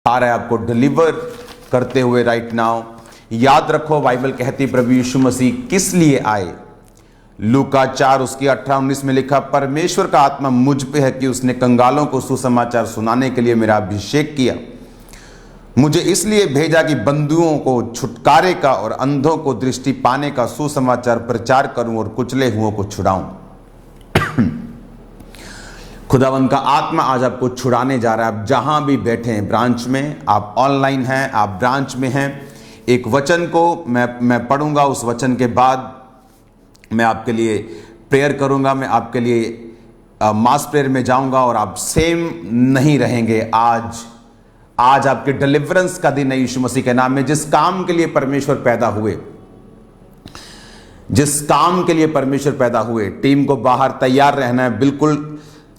आ रहा है आपको डिलीवर करते हुए राइट नाउ। याद रखो बाइबल कहती प्रभु यीशु मसीह किस लिए आए। लूका 4 उसकी 18-19 में लिखा, परमेश्वर का आत्मा मुझ पे है कि उसने कंगालों को सुसमाचार सुनाने के लिए मेरा अभिषेक किया। मुझे इसलिए भेजा कि बंधुओं को छुटकारे का और अंधों को दृष्टि पाने का सुसमाचार प्रचार करूं और कुचले हुओं को छुड़ाऊं। खुदावंद का आत्मा आज आपको छुड़ाने जा रहा है। आप जहां भी बैठे हैं, ब्रांच में, आप ऑनलाइन हैं, आप ब्रांच में हैं, एक वचन को मैं पढ़ूंगा। उस वचन के बाद मैं आपके लिए प्रेयर करूंगा। मैं आपके लिए मास प्रेयर में जाऊंगा और आप सेम नहीं रहेंगे। आज आपके डिलीवरेंस का दिन है यीशु मसीह के नाम में। जिस काम के लिए परमेश्वर पैदा हुए, जिस काम के लिए परमेश्वर पैदा हुए, टीम को बाहर तैयार रहना है बिल्कुल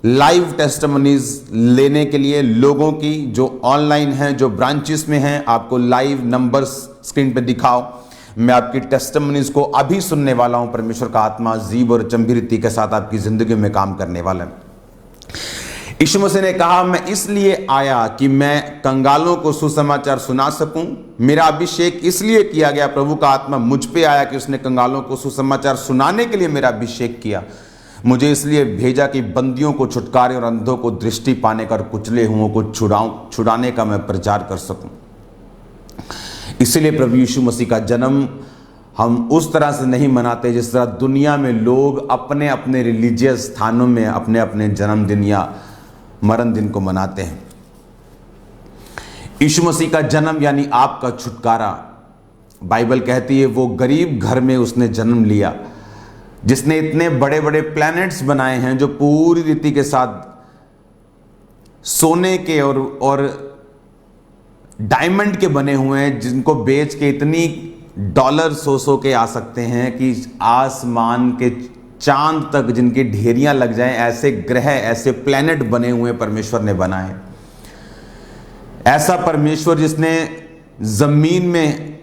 लाइव टेस्टिमनीज लेने के लिए लोगों की जो ऑनलाइन हैं, जो ब्रांचेस में हैं। आपको लाइव नंबर्स स्क्रीन पे दिखाओ। मैं आपकी टेस्टिमनीज को अभी सुनने वाला हूं। परमेश्वर का आत्मा जीव और चंबीरती के साथ आपकी जिंदगी में काम करने वाला है। यीशु मसीह ने कहा, मैं इसलिए आया कि मैं कंगालों को सुसमाचार सुना सकूं। मेरा अभिषेक इसलिए किया गया, प्रभु का आत्मा मुझ पे आया कि उसने कंगालों को सुसमाचार सुनाने के लिए मेरा अभिषेक किया। मुझे इसलिए भेजा कि बंदियों को छुटकारे और अंधों को दृष्टि पाने का और कुचले हुओं को छुड़ाने का मैं प्रचार कर सकूं। इसलिए प्रभु यीशु मसीह का जन्म हम उस तरह से नहीं मनाते जिस तरह दुनिया में लोग अपने अपने रिलीजियस स्थानों में अपने अपने जन्मदिन या मरण दिन को मनाते हैं। यीशु मसीह का जन्म यानी आपका छुटकारा। बाइबल कहती है वो गरीब घर में उसने जन्म लिया, जिसने इतने बड़े बड़े प्लैनेट्स बनाए हैं जो पूरी रीति के साथ सोने के और डायमंड के बने हुए हैं, जिनको बेच के इतनी डॉलर सौ के आ सकते हैं कि आसमान के चांद तक जिनकी ढेरियां लग जाएं। ऐसे ग्रह, ऐसे प्लैनेट बने हुए परमेश्वर ने बनाए। ऐसा परमेश्वर जिसने जमीन में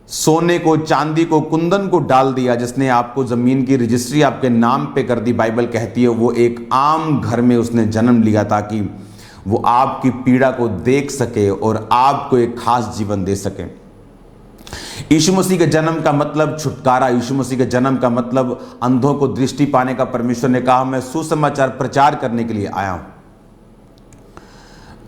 सोने को, चांदी को, कुंदन को डाल दिया, जिसने आपको जमीन की रजिस्ट्री आपके नाम पे कर दी। बाइबल कहती है वो एक आम घर में उसने जन्म लिया ताकि वो आपकी पीड़ा को देख सके और आपको एक खास जीवन दे सके। यीशु मसीह के जन्म का मतलब छुटकारा। यीशु मसीह के जन्म का मतलब अंधों को दृष्टि पाने का। परमेश्वर ने कहा मैं सुसमाचार प्रचार करने के लिए आया हूं।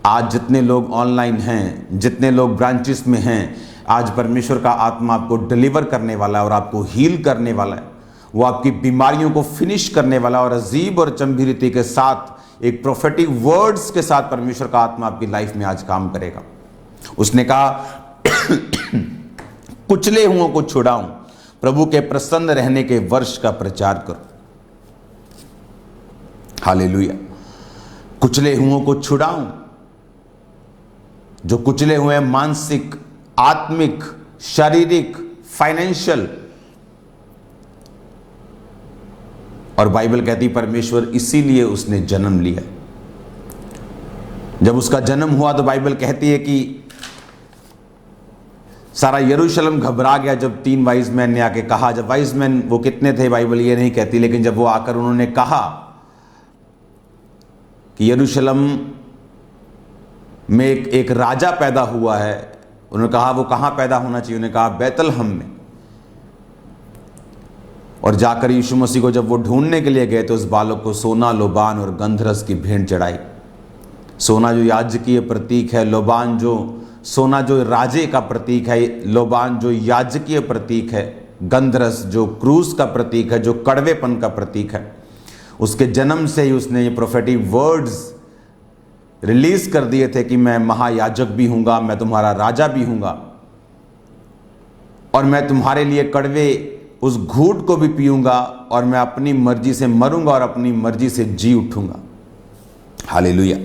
आज जितने लोग ऑनलाइन हैं, जितने लोग ब्रांचेस में हैं, आज परमेश्वर का आत्मा आपको डिलीवर करने वाला है और आपको हील करने वाला है। वो आपकी बीमारियों को फिनिश करने वाला है और अजीब और चंबीरती के साथ एक प्रोफेटिक वर्ड्स के साथ परमेश्वर का आत्मा आपकी लाइफ में आज काम करेगा। उसने कहा कुचले हुओं को छुड़ाऊं, प्रभु के प्रसन्न रहने के वर्ष का प्रचार करो। हालेलुया। कुचले हुओं को छुड़ाऊं, जो कुचले हुए मानसिक, आत्मिक, शारीरिक, फाइनेंशियल। और बाइबल कहती परमेश्वर इसीलिए उसने जन्म लिया। जब उसका जन्म हुआ तो बाइबल कहती है कि सारा यरूशलेम घबरा गया जब 3 वाइज मैन ने आके कहा। जब वाइज मैन वो कितने थे बाइबल ये नहीं कहती, लेकिन जब वो आकर उन्होंने कहा कि यरूशलेम में एक राजा पैदा हुआ है, उन्होंने कहा वो कहां पैदा होना चाहिए? उन्होंने कहा बैतलहम में। और जाकर यीशु मसीह को जब वो ढूंढने के लिए गए तो उस बालक को सोना, लोबान और गंधरस की भेंट चढ़ाई। सोना जो याजकीय प्रतीक है, लोबान जो सोना जो राजे का प्रतीक है, लोबान जो याजकीय प्रतीक है, गंधरस जो क्रूस का प्रतीक है, जो कड़वेपन का प्रतीक है। उसके जन्म से ही उसने ये प्रोफेटिक वर्ड्स रिलीज कर दिए थे कि मैं महायाजक भी हूंगा, मैं तुम्हारा राजा भी हूंगा और मैं तुम्हारे लिए कड़वे उस घूंट को भी पीऊंगा और मैं अपनी मर्जी से मरूंगा और अपनी मर्जी से जी उठूंगा। हालेलुया।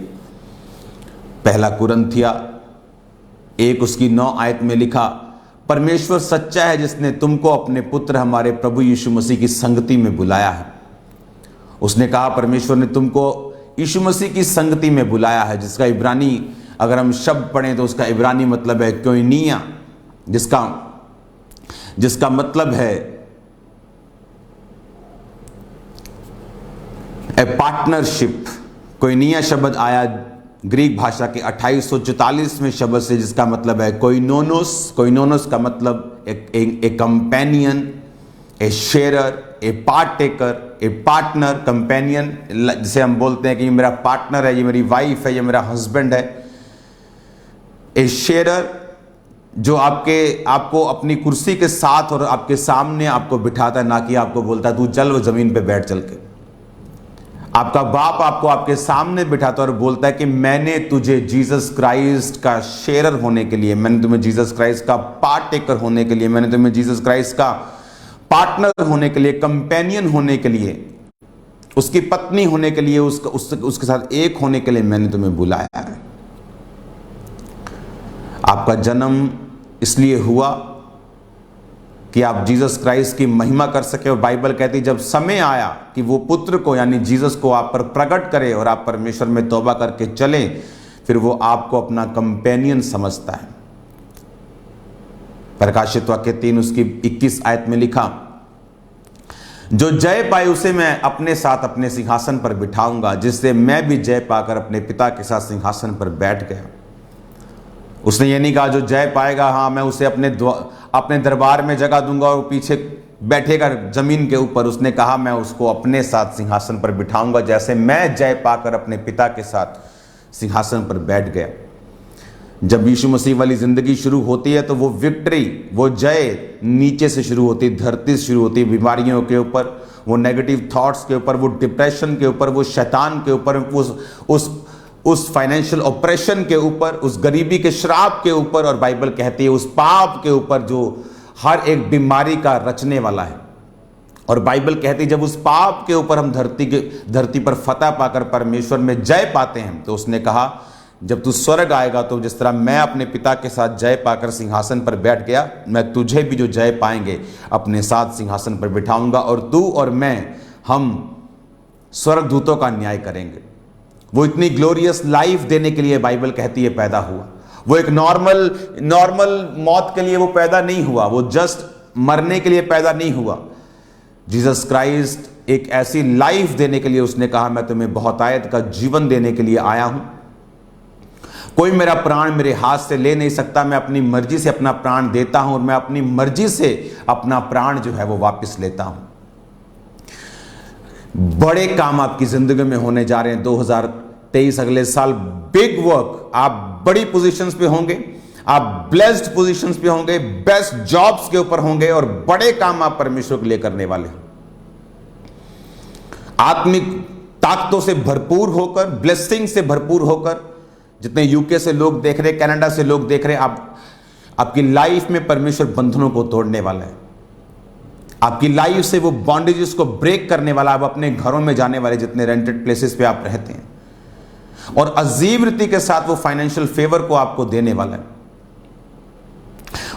पहला कुरिन्थिया 1 उसकी 9 आयत में लिखा, परमेश्वर सच्चा है जिसने तुमको अपने पुत्र हमारे प्रभु यीशु मसीह की संगति में बुलाया है। उसने कहा परमेश्वर ने तुमको यीशु मसीह की संगति में बुलाया है, जिसका इब्रानी अगर हम शब्द पढ़ें तो उसका इब्रानी मतलब है कोइनिया, जिसका मतलब है ए पार्टनरशिप। कोइनिया शब्द आया ग्रीक भाषा के 2844वें शब्द से, जिसका मतलब है कोइनोनोस। कोइनोनोस का मतलब ए कंपेनियन, ए शेयरर, ए पार्टेकर, ए पार्टनर। कंपेनियन जिसे हम बोलते हैं कि ये मेरा पार्टनर है, ये मेरी वाइफ है, ये मेरा हस्बैंड है। ए शेयरर जो आपको अपनी कुर्सी के साथ और आपके सामने आपको बिठाता है, ना कि आपको बोलता है तू चल वो जमीन पे बैठ चल के। आपका बाप आपको आपके सामने बिठाता है और बोलता है कि मैंने तुझे जीसस क्राइस्ट का शेयरर होने के लिए, मैंने तुम्हें जीसस क्राइस्ट का पार्टेकर होने के लिए, मैंने तुम्हें जीसस क्राइस्ट का पार्टनर होने के लिए, कंपेनियन होने के लिए, उसकी पत्नी होने के लिए, उसके साथ एक होने के लिए मैंने तुम्हें बुलाया है। आपका जन्म इसलिए हुआ कि आप जीसस क्राइस्ट की महिमा कर सके। और बाइबल कहती जब समय आया कि वो पुत्र को यानी जीसस को आप पर प्रकट करे और आप परमेश्वर में तौबा करके चले, फिर वो आपको अपना कंपेनियन समझता है। प्रकाशित वाक्य 3 उसकी 21 आयत में लिखा, जो जय पाए उसे मैं अपने साथ अपने सिंहासन पर बिठाऊंगा, जिससे मैं भी जय पाकर अपने पिता के साथ सिंहासन पर बैठ गया। उसने ये नहीं कहा जो जय पाएगा, हाँ मैं उसे अपने दरबार में जगह दूंगा और पीछे बैठेगा जमीन के ऊपर। उसने कहा मैं उसको अपने साथ सिंहासन पर बिठाऊंगा, जैसे मैं जय पाकर अपने पिता के साथ सिंहासन पर बैठ गया। जब यीशु मसीह वाली जिंदगी शुरू होती है तो वो विक्ट्री, वो जय नीचे से शुरू होती है, धरती से शुरू होती है, बीमारियों के ऊपर, वो नेगेटिव थॉट्स के ऊपर, वो डिप्रेशन के ऊपर, वो शैतान के ऊपर, उस फाइनेंशियल ऑपरेशन के ऊपर, उस गरीबी के श्राप के ऊपर, और बाइबल कहती है उस पाप के ऊपर जो हर एक बीमारी का रचने वाला है। और बाइबल कहती है जब उस पाप के ऊपर हम धरती पर फतह पाकर परमेश्वर में जय पाते हैं, तो उसने कहा जब तू स्वर्ग आएगा तो जिस तरह मैं अपने पिता के साथ जय पाकर सिंहासन पर बैठ गया, मैं तुझे भी जो जय पाएंगे अपने साथ सिंहासन पर बिठाऊंगा, और तू और मैं, हम स्वर्गदूतों का न्याय करेंगे। वो इतनी ग्लोरियस लाइफ देने के लिए बाइबल कहती है पैदा हुआ। वो एक नॉर्मल मौत के लिए वो पैदा नहीं हुआ, वो जस्ट मरने के लिए पैदा नहीं हुआ। जीसस क्राइस्ट एक ऐसी लाइफ देने के लिए, उसने कहा मैं तुम्हें बहुतायत का जीवन देने के लिए आया हूं। कोई मेरा प्राण मेरे हाथ से ले नहीं सकता, मैं अपनी मर्जी से अपना प्राण देता हूं और मैं अपनी मर्जी से अपना प्राण जो है वो वापस लेता हूं। बड़े काम आपकी जिंदगी में होने जा रहे हैं 2023 अगले साल। बिग वर्क, आप बड़ी पोजीशंस पे होंगे, आप ब्लेस्ड पोजीशंस पे होंगे, बेस्ट जॉब्स के ऊपर होंगे, और बड़े काम आप परमेश्वर के लिए करने वाले हैं। आत्मिक ताकतों से भरपूर होकर, ब्लेसिंग से भरपूर होकर। जितने यूके से लोग देख रहे, कनाडा से लोग देख रहे, आपकी लाइफ में परमेश्वर बंधनों को तोड़ने वाला है। आपकी लाइफ से वो बॉन्डेजेस को ब्रेक करने वाला। आप अपने घरों में जाने वाले, जितने रेंटेड प्लेसेस पे आप रहते हैं, और अजीब रीति के साथ वो फाइनेंशियल फेवर को आपको देने वाला है।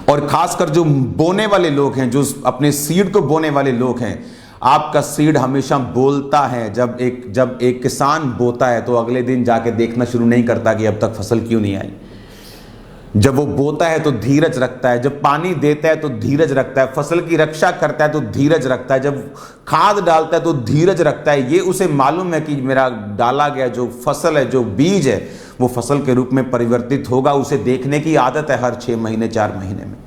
और खासकर जो बोने वाले लोग हैं, जो अपने सीड को बोने वाले लोग हैं, आपका सीड हमेशा बोलता है। जब एक किसान बोता है तो अगले दिन जाके देखना शुरू नहीं करता कि अब तक फसल क्यों नहीं आई। जब वो बोता है तो धीरज रखता है, जब पानी देता है तो धीरज रखता है, फसल की रक्षा करता है तो धीरज रखता है, जब खाद डालता है तो धीरज रखता है। ये उसे मालूम है कि मेरा डाला गया जो फसल है, जो बीज है, वो फसल के रूप में परिवर्तित होगा। उसे देखने की आदत है हर 6 महीने 4 महीने में।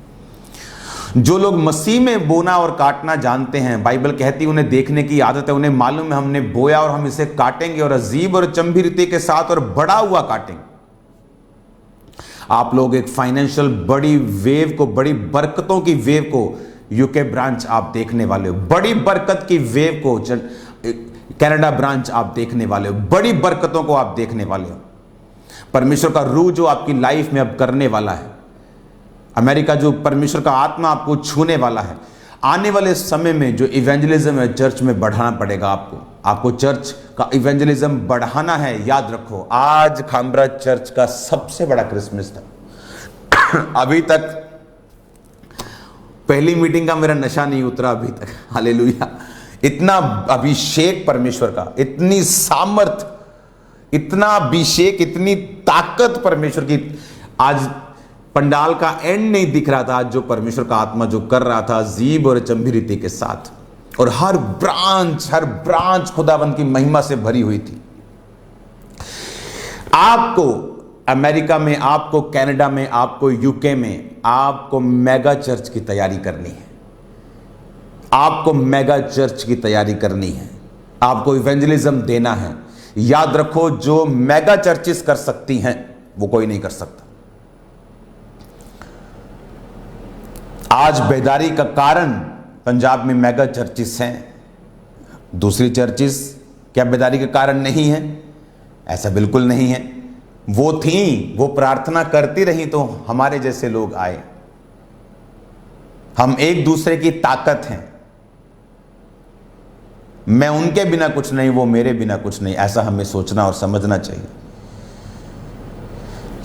जो लोग मसीह में बोना और काटना जानते हैं, बाइबल कहती है उन्हें देखने की आदत है। उन्हें मालूम है हमने बोया और हम इसे काटेंगे, और अजीब और अचंभी रीति के साथ और बड़ा हुआ काटेंगे। आप लोग एक फाइनेंशियल बड़ी वेव को, बड़ी बरकतों की वेव को यूके ब्रांच आप देखने वाले हो। बड़ी बरकत की वेव को कनाडा ब्रांच आप देखने वाले हो। बड़ी बरकतों को आप देखने वाले हो। परमेश्वर का रूह जो आपकी लाइफ में अब करने वाला है, अमेरिका जो परमेश्वर का आत्मा आपको छूने वाला है। आने वाले समय में जो इवेंजलिज्म है चर्च में बढ़ाना पड़ेगा आपको चर्च का इवेंजलिज्म बढ़ाना है। याद रखो, आज खामरा चर्च का सबसे बड़ा क्रिसमस था। अभी तक पहली मीटिंग का मेरा नशा नहीं उतरा अभी तक। हालेलुया। इतना अभिषेक परमेश्वर का, इतनी सामर्थ, इतना अभिषेक, इतनी ताकत परमेश्वर की। आज पंडाल का एंड नहीं दिख रहा था। आज जो परमेश्वर का आत्मा जो कर रहा था अजीब और अचंभी रीति के साथ, और हर ब्रांच खुदावंद की महिमा से भरी हुई थी। आपको अमेरिका में, आपको कनाडा में, आपको यूके में, आपको मेगा चर्च की तैयारी करनी है। आपको मेगा चर्च की तैयारी करनी है, आपको इवेंजलिज्म देना है। याद रखो, जो मेगा चर्चेस कर सकती हैं वो कोई नहीं कर सकता। आज बेदारी का कारण पंजाब में मेगा चर्चेस हैं, दूसरी चर्चेस क्या बेदारी के कारण नहीं है? ऐसा बिल्कुल नहीं है। वो थी, वो प्रार्थना करती रही तो हमारे जैसे लोग आए। हम एक दूसरे की ताकत हैं। मैं उनके बिना कुछ नहीं, वो मेरे बिना कुछ नहीं, ऐसा हमें सोचना और समझना चाहिए।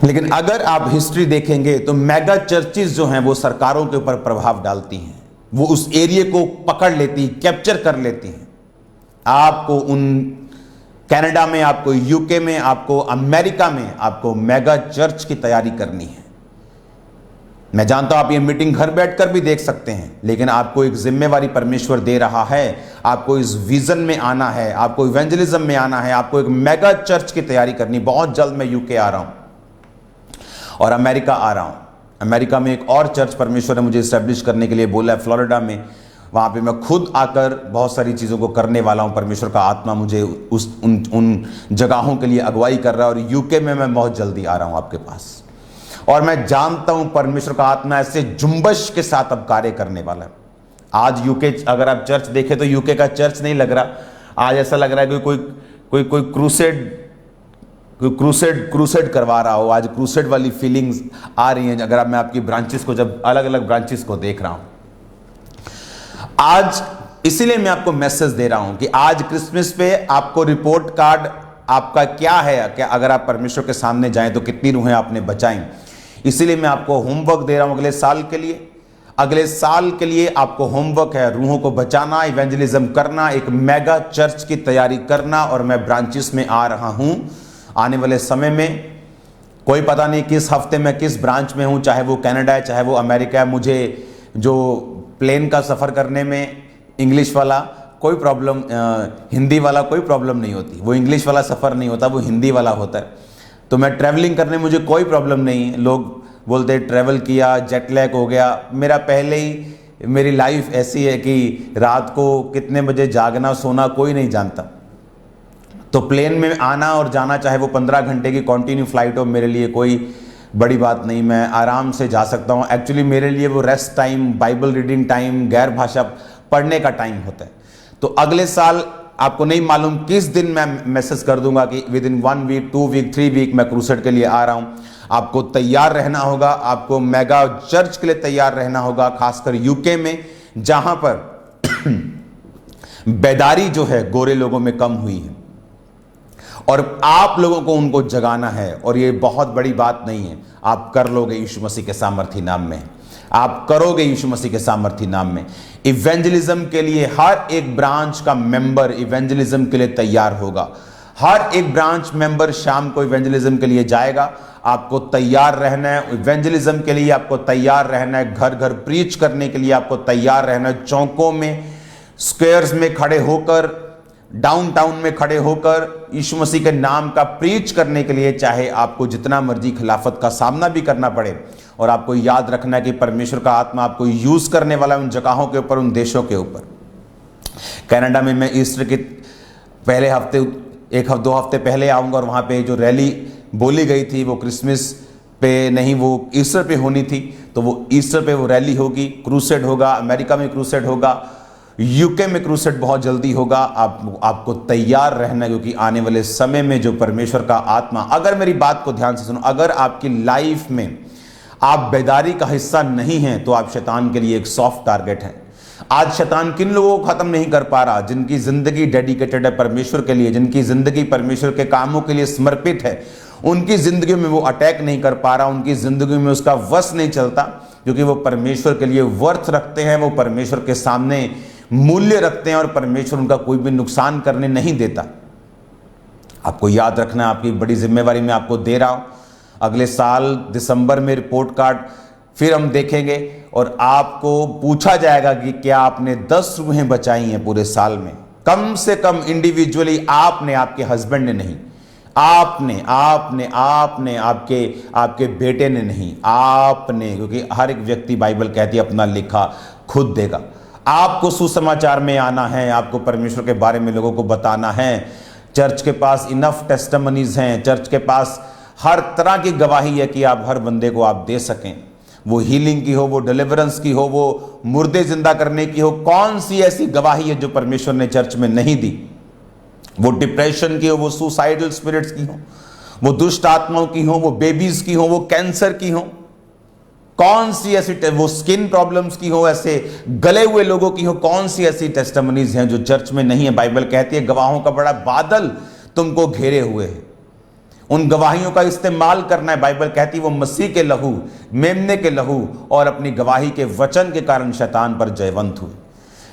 लेकिन अगर आप हिस्ट्री देखेंगे तो मेगा चर्चेस जो हैं वो सरकारों के ऊपर प्रभाव डालती हैं, वो उस एरिया को पकड़ लेती, कैप्चर कर लेती हैं। आपको उन कनाडा में, आपको यूके में, आपको अमेरिका में आपको मेगा चर्च की तैयारी करनी है। मैं जानता हूं आप ये मीटिंग घर बैठकर भी देख सकते हैं, लेकिन आपको एक जिम्मेवारी परमेश्वर दे रहा है। आपको इस विजन में आना है, आपको इवेंजलिज्म में आना है, आपको एक मेगा चर्च की तैयारी करनी। बहुत जल्द मैं यूके आ रहा हूं और अमेरिका आ रहा हूं। अमेरिका में एक और चर्च परमेश्वर ने मुझे इस्टेब्लिश करने के लिए बोला है, फ्लोरिडा में। वहाँ पे मैं खुद आकर बहुत सारी चीज़ों को करने वाला हूँ। परमेश्वर का आत्मा मुझे उन जगहों के लिए अगुवाई कर रहा है। और यूके में मैं बहुत जल्दी आ रहा हूँ आपके पास। और मैं जानता हूँ परमेश्वर का आत्मा ऐसे जुम्बश के साथ अब कार्य करने वाला है। आज यूके, अगर आप चर्च देखें तो यूके का चर्च नहीं लग रहा। आज ऐसा लग रहा है कि कोई क्रूसेड करवा रहा हो। आज क्रूसेड वाली फीलिंग्स आ रही हैं अगर मैं आपकी ब्रांचेस को, जब अलग अलग ब्रांचेस को देख रहा हूं आज। इसीलिए मैं आपको मैसेज दे रहा हूं कि आज क्रिसमस पे आपको रिपोर्ट कार्ड आपका क्या है, क्या अगर आप परमेश्वर के सामने जाएं तो कितनी रूहें आपने बचाई। इसीलिए मैं आपको होमवर्क दे रहा हूं अगले साल के लिए। अगले साल के लिए आपको होमवर्क है रूहों को बचाना, इवेंजलिज्म करना, एक मेगा चर्च की तैयारी करना। और मैं ब्रांचेस में आ रहा हूं आने वाले समय में। कोई पता नहीं किस हफ्ते में किस ब्रांच में हूं, चाहे वो कनाडा है चाहे वो अमेरिका है। मुझे जो प्लेन का सफ़र करने में इंग्लिश वाला कोई प्रॉब्लम, हिंदी वाला कोई प्रॉब्लम नहीं होती। वो इंग्लिश वाला सफ़र नहीं होता, वो हिंदी वाला होता है। तो मैं ट्रैवलिंग करने में मुझे कोई प्रॉब्लम नहीं है। लोग बोलते ट्रैवल किया, जेट लैग हो गया। मेरा पहले ही, मेरी लाइफ ऐसी है कि रात को कितने बजे जागना सोना कोई नहीं जानता। तो प्लेन में आना और जाना, चाहे वो 15 घंटे की कंटिन्यू फ्लाइट हो, मेरे लिए कोई बड़ी बात नहीं। मैं आराम से जा सकता हूँ। एक्चुअली मेरे लिए वो rest time, Bible reading time, गैर भाषा पढ़ने का टाइम होता है। तो अगले साल आपको नहीं मालूम किस दिन मैं मैसेज कर दूंगा कि within 1 week, 2 week, 3 week मैं क्रूसेड के लिए आ रहा हूँ। आपको तैयार रहना होगा, आपको मेगा चर्च के लिए तैयार रहना होगा, खासकर यूके में जहां पर बेदारी जो है गोरे लोगों में कम हुई है। और आप लोगों को उनको जगाना है। और ये बहुत बड़ी बात नहीं है, आप कर लोगे यीशु मसीह के सामर्थी नाम में। आप करोगे यीशु मसीह के सामर्थी नाम में। इवेंजलिज्म के लिए हर एक ब्रांच का मेंबर इवेंजलिज्म के लिए तैयार होगा। हर एक ब्रांच मेंबर शाम को इवेंजलिज्म के लिए जाएगा। आपको तैयार रहना है इवेंजलिज्म के लिए, आपको तैयार रहना है घर घर प्रीच करने के लिए, आपको तैयार रहना है चौकों में, स्क्वायर्स में खड़े होकर, डाउनटाउन में खड़े होकर यीशु मसीह के नाम का प्रीच करने के लिए, चाहे आपको जितना मर्जी खिलाफत का सामना भी करना पड़े। और आपको याद रखना है कि परमेश्वर का आत्मा आपको यूज करने वाला है उन जगहों के ऊपर, उन देशों के ऊपर। कनाडा में मैं ईस्टर के पहले हफ्ते, 1-2 हफ्ते पहले आऊँगा और वहाँ पे जो रैली बोली गई थी वो क्रिसमस पे नहीं, वो ईस्टर पे होनी थी। तो वो ईस्टर पे वो रैली होगी, क्रूसेड होगा। अमेरिका में क्रूसेड होगा, यूके में क्रूसेड बहुत जल्दी होगा। आपको तैयार रहना है, क्योंकि आने वाले समय में जो परमेश्वर का आत्मा, अगर मेरी बात को ध्यान से सुनो, अगर आपकी लाइफ में आप बेदारी का हिस्सा नहीं हैं तो आप शैतान के लिए एक सॉफ्ट टारगेट हैं। आज शैतान किन लोगों को खत्म नहीं कर पा रहा? जिनकी जिंदगी डेडिकेटेड है परमेश्वर के लिए, जिनकी जिंदगी परमेश्वर के कामों के लिए समर्पित है, उनकी जिंदगी में वो अटैक नहीं कर पा रहा, उनकी जिंदगी में उसका वश नहीं चलता, क्योंकि वो परमेश्वर के लिए वर्थ रखते हैं, वो परमेश्वर के सामने मूल्य रखते हैं और परमेश्वर उनका कोई भी नुकसान करने नहीं देता। आपको याद रखना, आपकी बड़ी जिम्मेवारी मैं आपको दे रहा हूं। अगले साल दिसंबर में रिपोर्ट कार्ड फिर हम देखेंगे और आपको पूछा जाएगा कि क्या आपने 10 रूहें बचाई हैं पूरे साल में। कम से कम इंडिविजुअली आपने, आपके हस्बैंड ने नहीं, आपने आपने आपने आपके आपके बेटे ने नहीं, आपने, क्योंकि हर एक व्यक्ति, बाइबल कहती है, अपना लेखा खुद देगा। आपको सुसमाचार में आना है, आपको परमेश्वर के बारे में लोगों को बताना है। चर्च के पास इनफ टेस्टिमनीज हैं, चर्च के पास हर तरह की गवाही है कि आप हर बंदे को आप दे सकें। वो हीलिंग की हो, वो डिलीवरेंस की हो, वो मुर्दे जिंदा करने की हो। कौन सी ऐसी गवाही है जो परमेश्वर ने चर्च में नहीं दी? वो डिप्रेशन की हो, वो सुसाइडल स्पिरिट्स की हो, वो दुष्ट आत्माओं की हो, वो बेबीज की हो, वो कैंसर की हो। कौन सी ऐसी, वो स्किन प्रॉब्लम्स की हो, ऐसे गले हुए लोगों की हो, कौन सी ऐसी टेस्टिमनीज हैं जो चर्च में नहीं है? बाइबल कहती है गवाहों का बड़ा बादल तुमको घेरे हुए है। उन गवाहियों का इस्तेमाल करना है। बाइबल कहती है वो मसीह के लहू, मेमने के लहू और अपनी गवाही के वचन के कारण शैतान पर जयवंत हुए।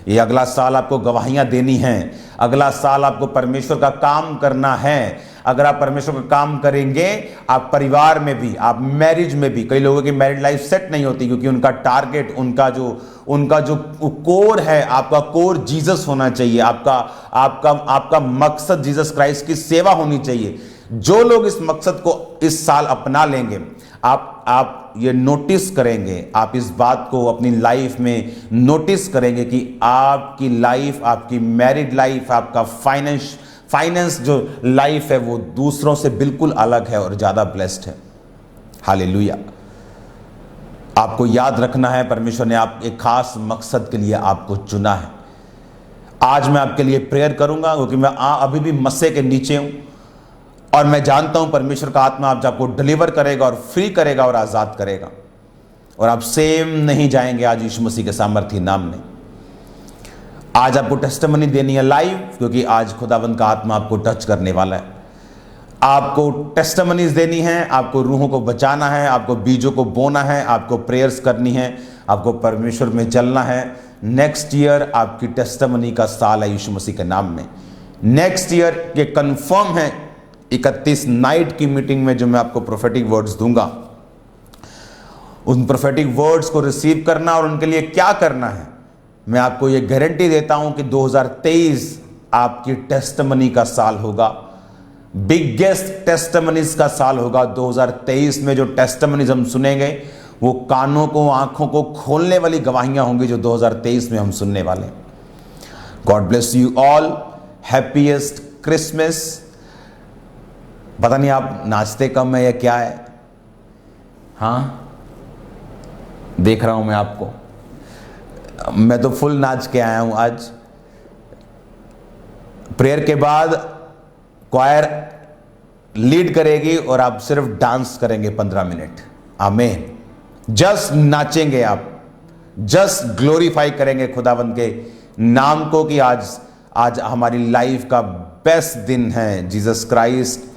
ये अगला साल आपको गवाहियां देनी हैं, अगला साल आपको परमेश्वर का काम करना है। अगर आप परमेश्वर का काम करेंगे, आप परिवार में भी, आप मैरिज में भी, कई लोगों की मैरिड लाइफ सेट नहीं होती क्योंकि उनका टारगेट, उनका जो कोर है, आपका कोर जीसस होना चाहिए। आपका मकसद जीसस क्राइस्ट की सेवा होनी चाहिए। जो लोग इस मकसद को इस साल अपना लेंगे, आप ये नोटिस करेंगे, आप इस बात को अपनी लाइफ में नोटिस करेंगे कि आपकी लाइफ, आपकी मैरिड लाइफ, आपका फाइनेंस जो लाइफ है वो दूसरों से बिल्कुल अलग है और ज्यादा ब्लेस्ड है। हालेलुया। आपको याद रखना है, परमेश्वर ने आप एक खास मकसद के लिए आपको चुना है। आज मैं आपके लिए प्रेयर करूंगा क्योंकि मैं अभी भी मस्से के नीचे हूं और मैं जानता हूं परमेश्वर का आत्मा आप आपको डिलीवर करेगा और फ्री करेगा और आजाद करेगा और आप सेम नहीं जाएंगे आज यीशु मसीह के सामर्थी नाम में। आज आपको टेस्टिमनी देनी है लाइव, क्योंकि आज खुदावंद का आत्मा आपको टच करने वाला है। आपको टेस्टिमनीज देनी है, आपको रूहों को बचाना है, आपको बीजों को बोना है, आपको प्रेयर्स करनी है, आपको परमेश्वर में चलना है। नेक्स्ट ईयर आपकी टेस्टिमनी का साल है यीशु मसीह के नाम में। नेक्स्ट ईयर ये कंफर्म है। 31 नाइट की मीटिंग में जो मैं आपको प्रोफेटिक वर्ड्स दूंगा, उन प्रोफेटिक वर्ड्स को रिसीव करना और उनके लिए क्या करना है, मैं आपको ये गारंटी देता हूं कि 2023 आपकी टेस्टिमनी का साल होगा। बिगेस्ट टेस्टिमनीज का साल होगा 2023 में। जो टेस्टिमनीज हम सुनेंगे वो कानों को, आंखों को खोलने वाली गवाहियां होंगी जो 2023 में हम सुनने वाले। God bless you all. Happiest Christmas. पता नहीं आप नाचते कम है या क्या है? हाँ, देख रहा हूं मैं आपको। मैं तो फुल नाच के आया हूं आज। प्रेयर के बाद क्वायर लीड करेगी और आप सिर्फ डांस करेंगे 15 मिनट। आमीन। जस्ट नाचेंगे आप, जस्ट ग्लोरीफाई करेंगे खुदावंद के नाम को कि आज हमारी लाइफ का बेस्ट दिन है। जीसस क्राइस्ट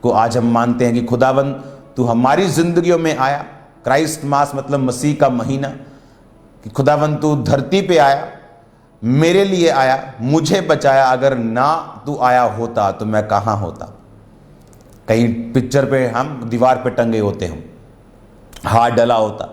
को आज हम मानते हैं कि खुदावंद तू हमारी जिंदगियों में आया। क्राइस्ट मास मतलब मसीह का महीना, कि खुदावंद तू धरती पे आया, मेरे लिए आया, मुझे बचाया। अगर ना तू आया होता तो मैं कहां होता? कहीं पिक्चर पे हम दीवार पे टंगे होते, हम हाथ डला होता।